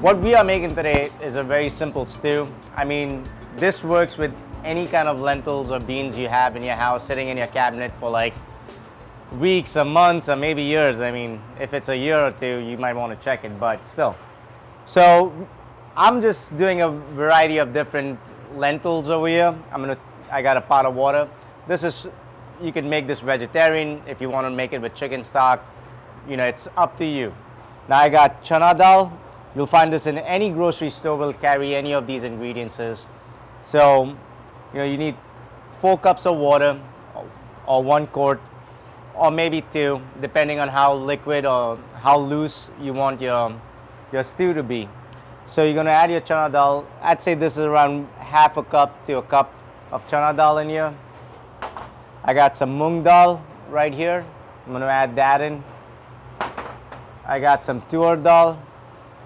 What we are making today is a very simple stew. I mean, this works with any kind of lentils or beans you have in your house sitting in your cabinet for like weeks or months or maybe years. I mean, if it's a year or two, you might want to check it, but still. So I'm just doing a variety of different lentils over here. I got a pot of water. You can make this vegetarian if you want to make it with chicken stock. You know, it's up to you. Now I got chana dal. You'll find this in any grocery store will carry any of these ingredients. So, you know, you need 4 cups of water or 1 quart or maybe 2, depending on how liquid or how loose you want your stew to be. So you're going to add your chana dal. I'd say this is around half a cup to a cup of chana dal in here. I got some mung dal right here. I'm going to add that in. I got some tur dal.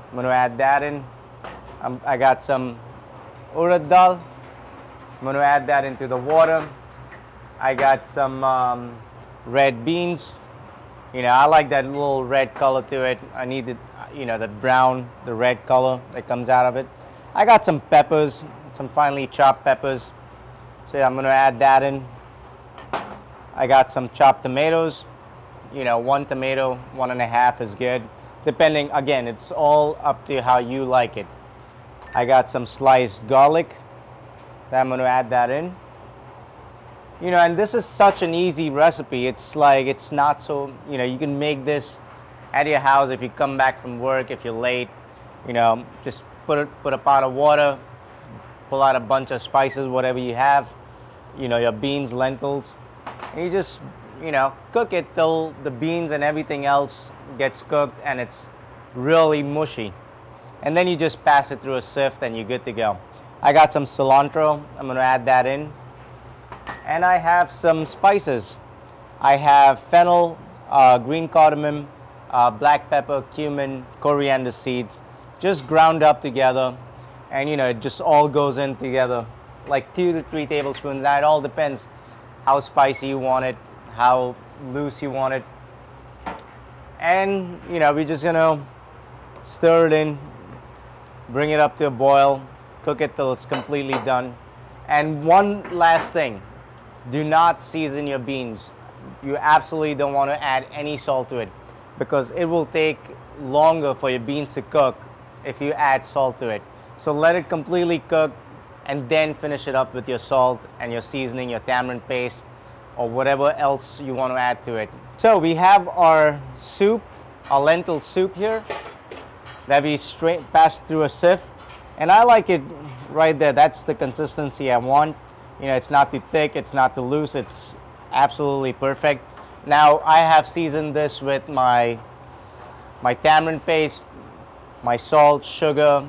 I'm going to add that in. I got some urad dal. I'm going to add that into the water. I got some red beans. You know, I like that little red color to it. I need it, you know, the brown, the red color that comes out of it. I got some peppers, some finely chopped peppers. So I'm going to add that in. I got some chopped tomatoes. You know, 1 tomato, 1.5 is good. Depending, again, it's all up to how you like it. I got some sliced garlic. I'm going to add that in. You know, and this is such an easy recipe. It's like, it's not so, you know, you can make this at your house if you come back from work, if you're late. You know, just put a pot of water, pull out a bunch of spices, whatever you have. You know, your beans, lentils. And you just, you know, cook it till the beans and everything else gets cooked and it's really mushy. And then you just pass it through a sieve and you're good to go. I got some cilantro. I'm going to add that in. And I have some spices. I have fennel, green cardamom, black pepper, cumin, coriander seeds, just ground up together. And you know, it just all goes in together, like 2 to 3 tablespoons. Now it all depends how spicy you want it, how loose you want it. And you know, we're just gonna stir it in, bring it up to a boil, cook it till it's completely done. And one last thing, do not season your beans. You absolutely don't want to add any salt to it because it will take longer for your beans to cook if you add salt to it. So let it completely cook and then finish it up with your salt and your seasoning, your tamarind paste, or whatever else you want to add to it. So we have our soup, our lentil soup here that we passed through a sieve. And I like it right there. That's the consistency I want. You know, it's not too thick, it's not too loose, it's absolutely perfect. Now I have seasoned this with my tamarind paste, my salt, sugar.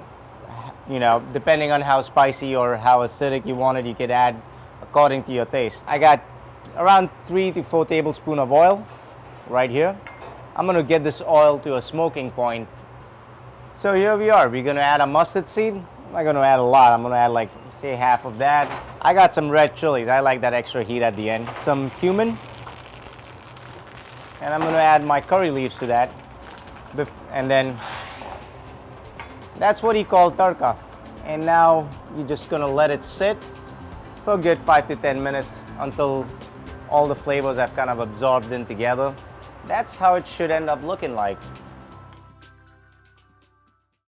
You know, depending on how spicy or how acidic you want it, you could add according to your taste. I got around 3 to 4 tablespoons of oil right here. I'm going to get this oil to a smoking point. So here we are. We're going to add a mustard seed. I'm not going to add a lot. I'm going to add like, say, half of that. I got some red chilies. I like that extra heat at the end. Some cumin. And I'm going to add my curry leaves to that. And then that's what he called tarka. And now you're just going to let it sit for a good 5 to 10 minutes until all the flavors have kind of absorbed in together. That's how it should end up looking like.